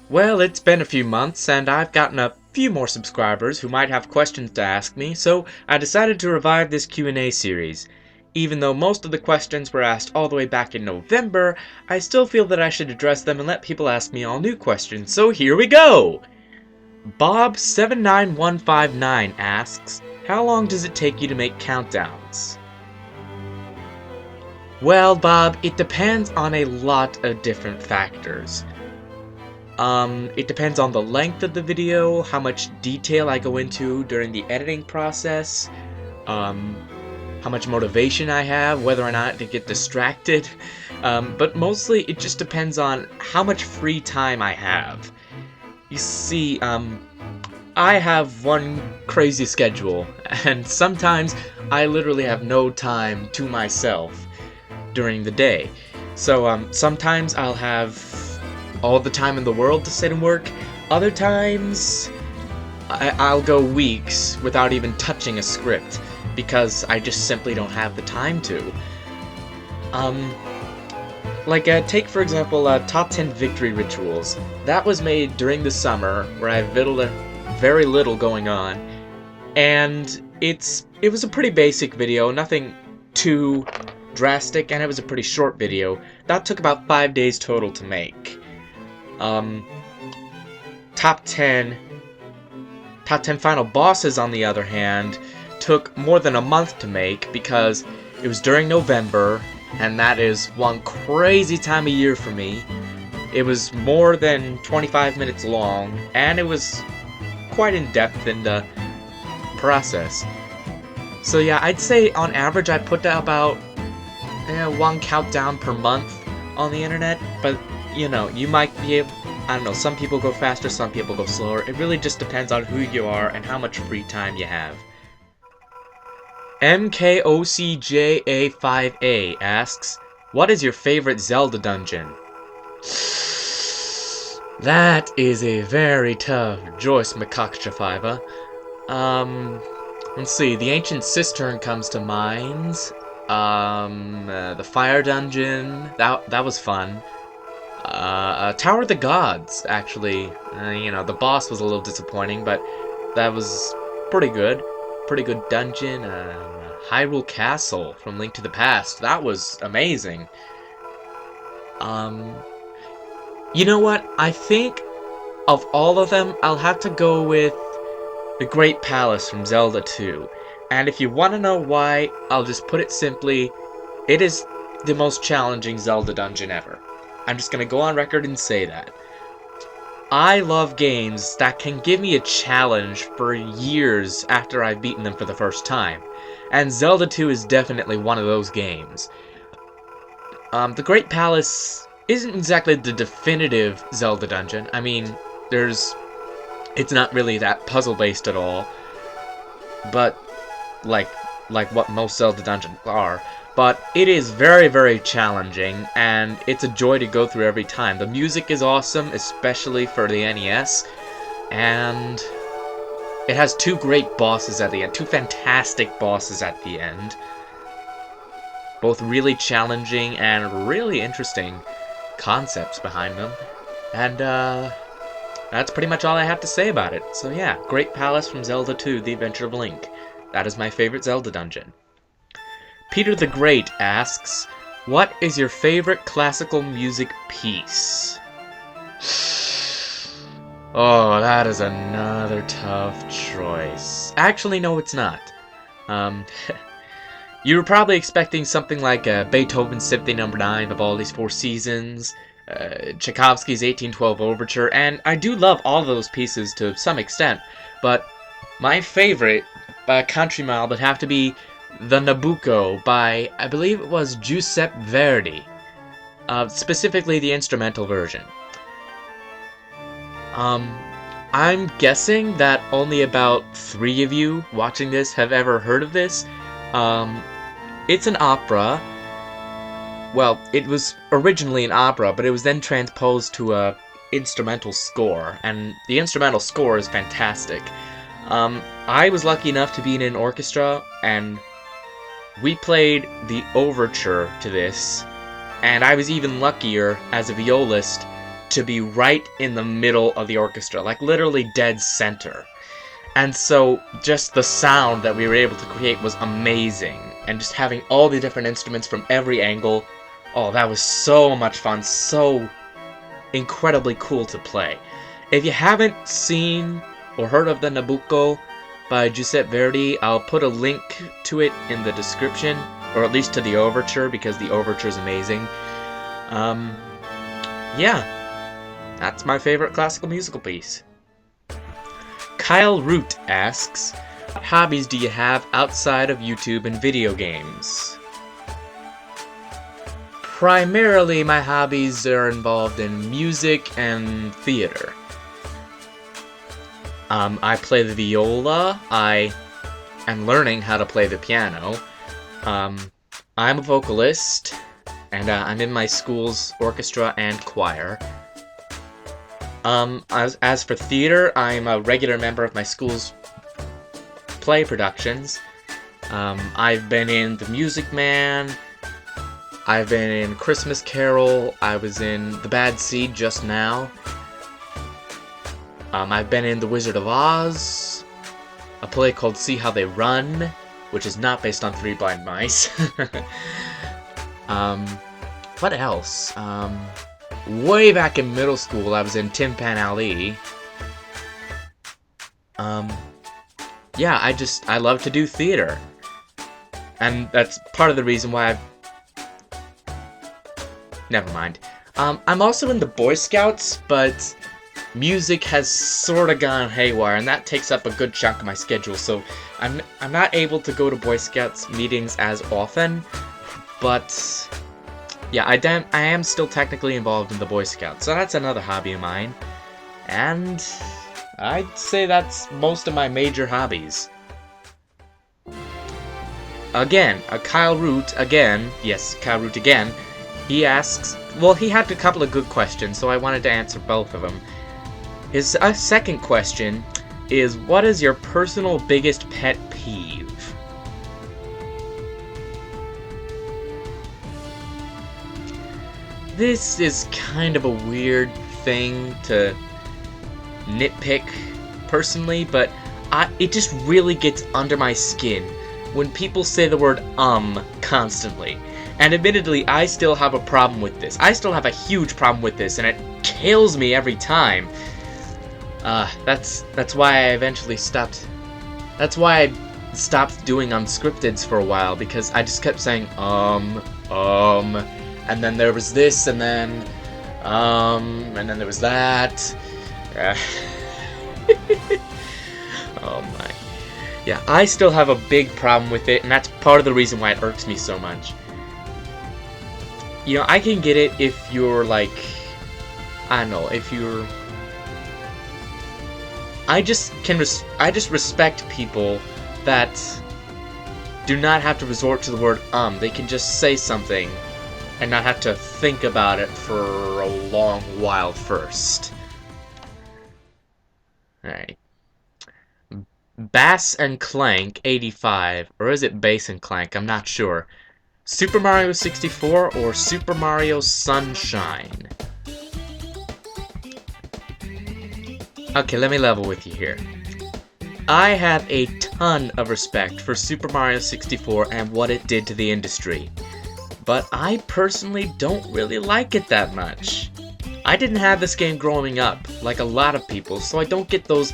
Well, it's been a few months, and I've gotten a few more subscribers who might have questions to ask me, so I decided to revive this Q&A series. Even though most of the questions were asked all the way back in November, I still feel that I should address them and let people ask me all new questions, so here we go! Bob79159 asks, how long does it take you to make countdowns? Well, Bob, it depends on a lot of different factors. It depends on the length of the video, how much detail I go into during the editing process, how much motivation I have, whether or not to get distracted, but mostly it just depends on how much free time I have. You see, I have one crazy schedule, and sometimes I literally have no time to myself during the day. So, sometimes I'll have all the time in the world to sit and work. Other times, I'll go weeks without even touching a script, because I just simply don't have the time to. Take for example, Top 10 Victory Rituals. That was made during the summer, where I have very little going on, and it was a pretty basic video, nothing too drastic, and it was a pretty short video. That took about 5 days total to make. Top 10 Final Bosses, on the other hand, took more than a month to make because it was during November, and that is one crazy time of year for me. It was more than 25 minutes long, and it was quite in-depth in the process. So yeah, I'd say on average I put about one countdown per month on the internet, but you know, you might be able, I don't know, some people go faster, some people go slower. It really just depends on who you are and how much free time you have. MKOCJA5A asks, what is your favorite Zelda dungeon? That is a very tough choice, Makakcha5a. Let's see, the Ancient Cistern comes to mind. The Fire Dungeon, that was fun. Tower of the Gods, actually. The boss was a little disappointing, but that was pretty good. Pretty good dungeon. Hyrule Castle from Link to the Past. That was amazing. You know what? I think of all of them, I'll have to go with the Great Palace from Zelda 2. And if you want to know why, I'll just put it simply, it is the most challenging Zelda dungeon ever. I'm just gonna go on record and say that. I love games that can give me a challenge for years after I've beaten them for the first time. And Zelda 2 is definitely one of those games. The Great Palace isn't exactly the definitive Zelda dungeon. I mean, it's not really that puzzle-based at all. But, like what most Zelda dungeons are. But it is very, very challenging, and it's a joy to go through every time. The music is awesome, especially for the NES, and it has two great bosses at the end, two fantastic bosses at the end. Both really challenging and really interesting concepts behind them. And that's pretty much all I have to say about it. So yeah, Great Palace from Zelda 2, The Adventure of Link. That is my favorite Zelda dungeon. Peter the Great asks, what is your favorite classical music piece? Oh, that is another tough choice. Actually, no, it's not. You were probably expecting something like Beethoven's Symphony No. 9 of all these four seasons, Tchaikovsky's 1812 Overture, and I do love all of those pieces to some extent, but my favorite, by a country mile, would have to be the Nabucco by, I believe it was Giuseppe Verdi, specifically the instrumental version. I'm guessing that only about 3 of you watching this have ever heard of this. It's an opera. Well, it was originally an opera, but it was then transposed to a instrumental score, and the instrumental score is fantastic. I was lucky enough to be in an orchestra, and we played the overture to this, and I was even luckier as a violist to be right in the middle of the orchestra, like literally dead center. And so just the sound that we were able to create was amazing. And just having all the different instruments from every angle, oh, that was so much fun, so incredibly cool to play. If you haven't seen or heard of the Nabucco by Giuseppe Verdi, I'll put a link to it in the description, or at least to the Overture, because the Overture is amazing. Yeah, that's my favorite classical musical piece. Kyle Root asks, what hobbies do you have outside of YouTube and video games? Primarily, my hobbies are involved in music and theater. I play the viola. I am learning how to play the piano. I'm a vocalist, and I'm in my school's orchestra and choir. As for theater, I'm a regular member of my school's play productions. I've been in The Music Man, I've been in Christmas Carol, I was in The Bad Seed just now. I've been in The Wizard of Oz, a play called See How They Run, which is not based on Three Blind Mice. What else? Way back in middle school, I was in Tin Pan Alley. Yeah, I love to do theater. And that's part of the reason why never mind. I'm also in the Boy Scouts, but music has sort of gone haywire, and that takes up a good chunk of my schedule, so I'm not able to go to Boy Scouts meetings as often, but yeah, I am still technically involved in the Boy Scouts, so that's another hobby of mine. And I'd say that's most of my major hobbies. Again, Kyle Root again, yes, Kyle Root again, he asks, well, he had a couple of good questions, so I wanted to answer both of them. His second question is, what is your personal biggest pet peeve? This is kind of a weird thing to nitpick, personally, but it just really gets under my skin when people say the word constantly. And admittedly, I still have a problem with this. I still have a huge problem with this, and it kills me every time. That's why I eventually stopped. That's why I stopped doing unscripteds for a while, because I just kept saying, and then there was this, and then there was that. Oh my. Yeah, I still have a big problem with it, and that's part of the reason why it irks me so much. You know, I can get it if you're like, I don't know, if you're... I just respect people that do not have to resort to the word They can just say something and not have to think about it for a long while first. Alright. Bass and Clank 85, or is it Bass and Clank? I'm not sure. Super Mario 64 or Super Mario Sunshine? Okay, let me level with you here. I have a ton of respect for Super Mario 64 and what it did to the industry, but I personally don't really like it that much. I didn't have this game growing up, like a lot of people, so I don't get those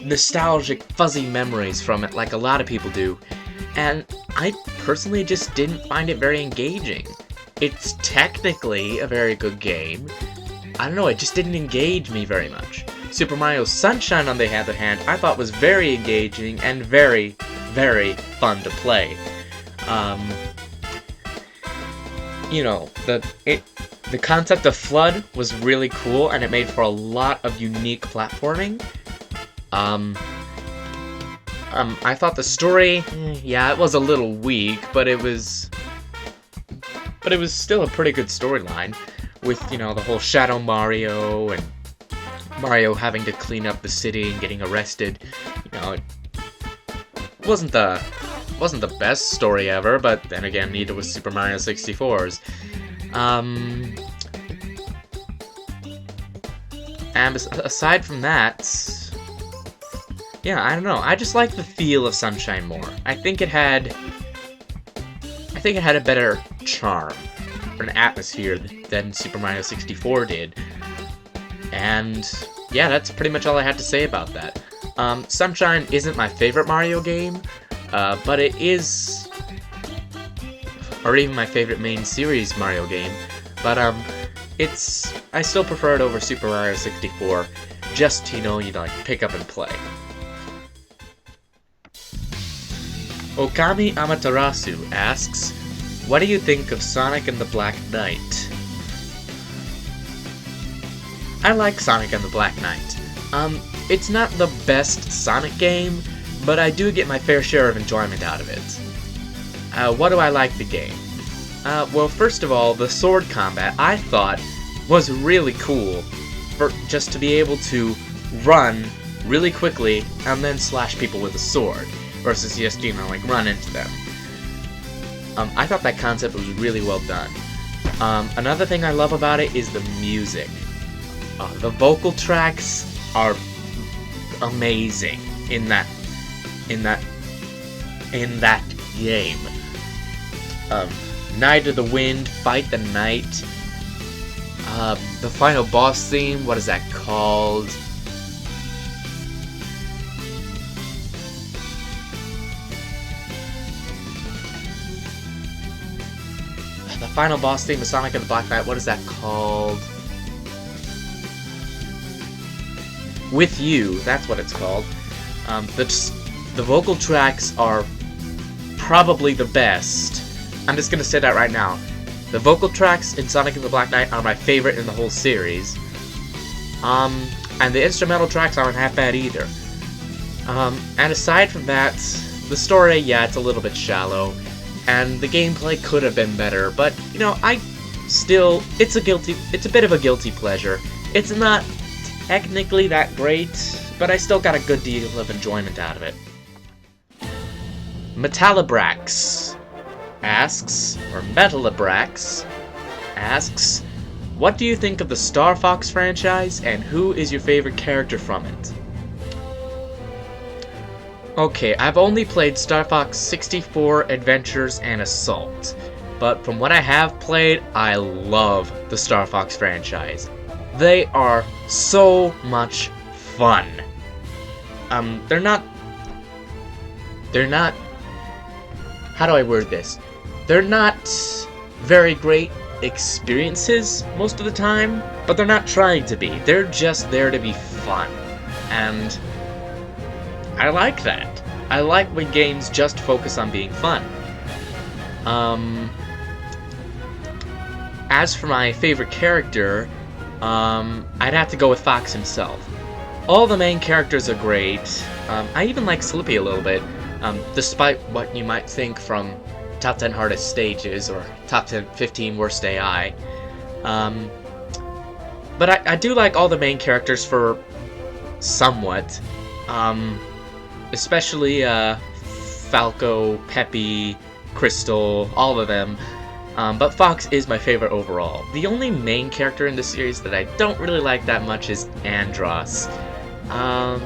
nostalgic, fuzzy memories from it like a lot of people do, and I personally just didn't find it very engaging. It's technically a very good game. I don't know, it just didn't engage me very much. Super Mario Sunshine, on the other hand, I thought was very engaging and very, very fun to play. You know, the concept of FLUDD was really cool, and it made for a lot of unique platforming. I thought the story, yeah, it was a little weak, but it was still a pretty good storyline, with, you know, the whole Shadow Mario and Mario having to clean up the city and getting arrested. You know, it wasn't the best story ever, but then again, neither was Super Mario 64's. And aside from that, yeah, I don't know. I just like the feel of Sunshine more. I think it had a better charm or an atmosphere than Super Mario 64 did. And yeah, that's pretty much all I had to say about that. Sunshine isn't my favorite Mario game, but it is, or even my favorite main series Mario game. But I still prefer it over Super Mario 64. Just like pick up and play. Okami Amaterasu asks, what do you think of Sonic and the Black Knight? I like Sonic and the Black Knight. It's not the best Sonic game, but I do get my fair share of enjoyment out of it. What do I like the game? Well, first of all, the sword combat I thought was really cool, for just to be able to run really quickly and then slash people with a sword, versus just, like run into them. I thought that concept was really well done. Another thing I love about it is the music. The vocal tracks are amazing in that game. Night of the Wind, Fight the Night, the final boss theme, what is that called? The final boss theme of Sonic and the Black Knight, what is that called? With You, that's what it's called. The vocal tracks are probably the best. I'm just gonna say that right now. The vocal tracks in Sonic and the Black Knight are my favorite in the whole series. And the instrumental tracks aren't half bad either. And aside from that, the story, yeah, it's a little bit shallow. And the gameplay could have been better, but, it's a bit of a guilty pleasure. It's not technically that great, but I still got a good deal of enjoyment out of it. METALIBRAX asks, what do you think of the Star Fox franchise, and who is your favorite character from it? Okay, I've only played Star Fox 64, Adventures, and Assault, but from what I have played, I love the Star Fox franchise. They are so much fun. They're not, how do I word this? They're not very great experiences most of the time, but they're not trying to be. They're just there to be fun. And I like that. I like when games just focus on being fun. As for my favorite character, I'd have to go with Fox himself. All the main characters are great. I even like Slippy a little bit, despite what you might think from Top 10 Hardest Stages or Top 15 Worst AI. But I do like all the main characters for somewhat. Especially Falco, Peppy, Crystal, all of them. But Fox is my favorite overall. The only main character in the series that I don't really like that much is Andross. I'm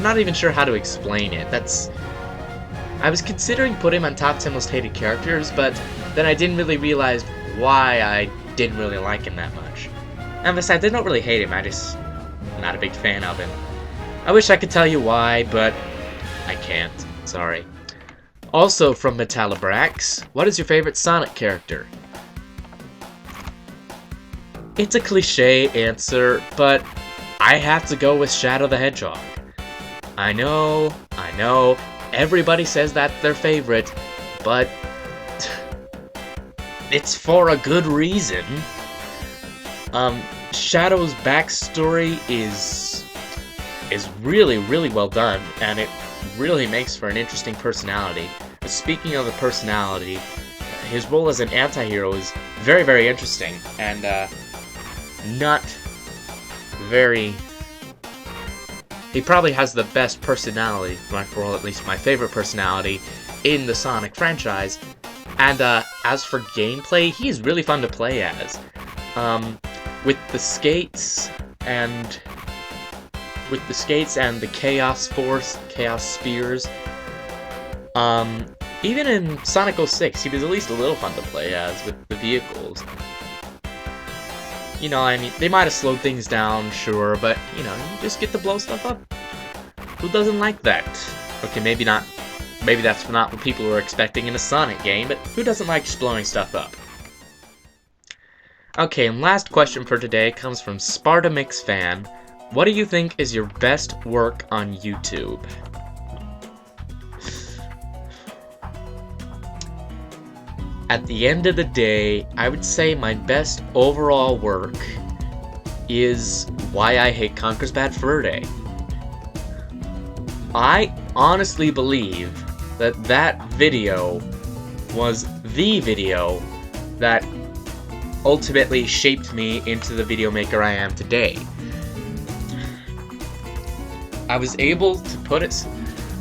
not even sure how to explain it. I was considering putting him on top 10 most hated characters, but then I didn't really realize why I didn't really like him that much. And besides, I don't really hate him, I'm not a big fan of him. I wish I could tell you why, but I can't. Sorry. Also from METALIBRAX, what is your favorite Sonic character? It's a cliche answer, but I have to go with Shadow the Hedgehog. I know, everybody says that's their favorite, but it's for a good reason. Shadow's backstory is really, really well done, and it really makes for an interesting personality. Speaking of the personality, his role as an anti-hero is very, very interesting, and not very... He probably has the best personality, or at least my favorite personality, in the Sonic franchise. And as for gameplay, he's really fun to play as. with the skates and the Chaos Force, Chaos Spears. Even in Sonic 06, he was at least a little fun to play as with the vehicles. You know, I mean, they might have slowed things down, sure, but, you know, you just get to blow stuff up. Who doesn't like that? Okay, maybe not. Maybe that's not what people were expecting in a Sonic game, but who doesn't like just blowing stuff up? Okay, and last question for today comes from spartamixfan. What do you think is your best work on YouTube? At the end of the day, I would say my best overall work is Why I Hate Conker's Bad Fur Day. I honestly believe that that video was the video that ultimately shaped me into the video maker I am today. I was able to put it...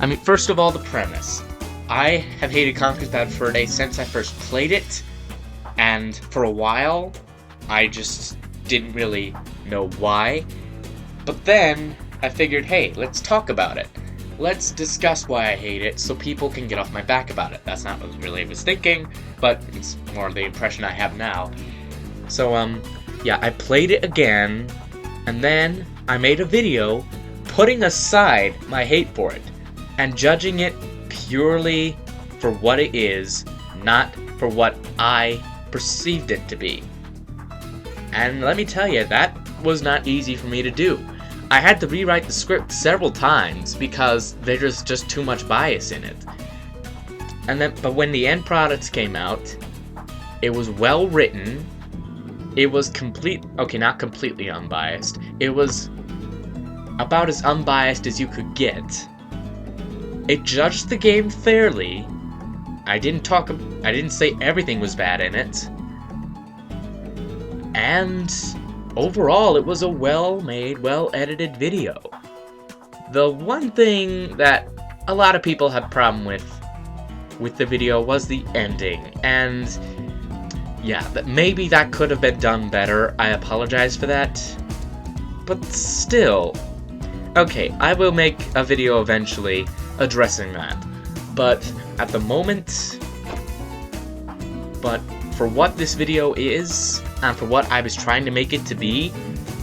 I mean, first of all, the premise. I have hated Conker's Bad Fur Day since I first played it, and for a while, I just didn't really know why. But then, I figured, hey, let's talk about it. Let's discuss why I hate it so people can get off my back about it. That's not what really I was thinking, but it's more the impression I have now. So, yeah, I played it again, and then I made a video putting aside my hate for it, and judging it purely for what it is, not for what I perceived it to be. And let me tell you, that was not easy for me to do. I had to rewrite the script several times because there's just too much bias in it. But when the end product came out, it was well written. It was not completely unbiased. It was about as unbiased as you could get. It judged the game fairly. I didn't say everything was bad in it. And overall, it was a well-made, well-edited video. The one thing that a lot of people had a problem with the video was the ending. And yeah, maybe that could have been done better. I apologize for that. But still, okay, I will make a video eventually addressing that. But at the moment, for what this video is, and for what I was trying to make it to be,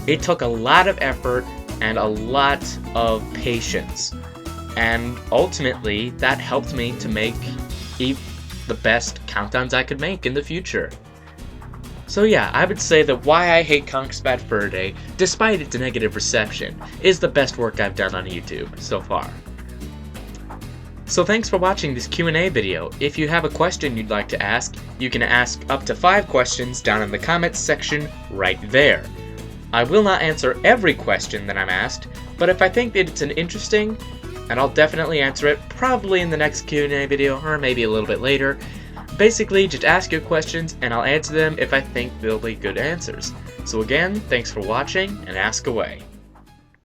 it took a lot of effort and a lot of patience. And ultimately, that helped me to make the best countdowns I could make in the future. So yeah, I would say that Why I Hate Conker's Bad Fur Day, despite its negative reception, is the best work I've done on YouTube so far. So thanks for watching this Q&A video. If you have a question you'd like to ask, you can ask up to 5 questions down in the comments section right there. I will not answer every question that I'm asked, but if I think that it's interesting, and I'll definitely answer it probably in the next Q&A video, or maybe a little bit later. Basically, just ask your questions, and I'll answer them if I think they'll be good answers. So again, thanks for watching, and ask away.